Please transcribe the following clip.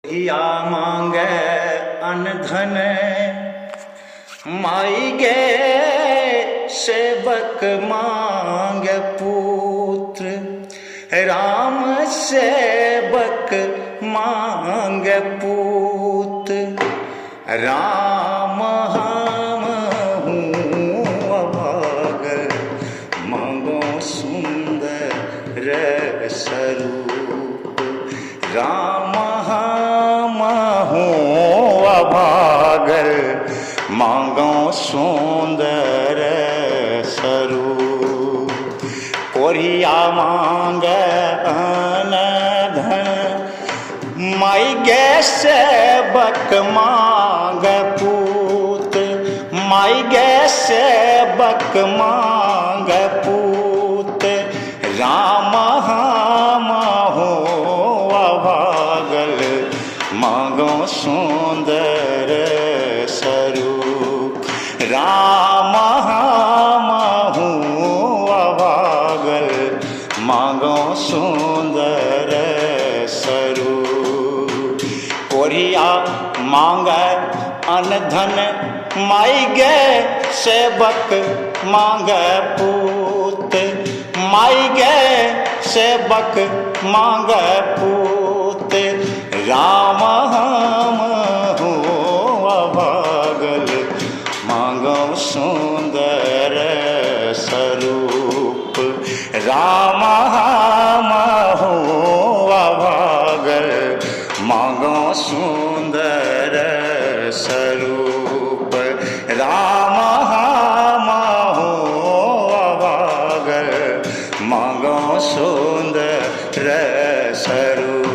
हिया मांगे अन धन माई गे सेवक मांगे पुत्र राम सेवक मांगे पूत राम हम हूँ अभाग मांगो सुंदर स्वरूप राम हम हूँ अभाग मांगो सुंदर स्वरूप कोरिया मांगे अन धन माई गे सेवक मांग पूत माई गे सेवक मांग पूत राम हम हो अभागल मांगो सुंदर स्वरूप राम हम हूँ अभागल मांगो सुंदर स्वरूप कोरिया मांग अन धन माई गे सेवक मांग पूत माई गे सेवक मांग पूत राम हम हूँ अभागल मांगो सुंदर स्वरूप राम हम हूँ अभागल मांगो सुंदर स्वरूप राम हम हूँ अभागल मांगो सुंदर स्वरूप।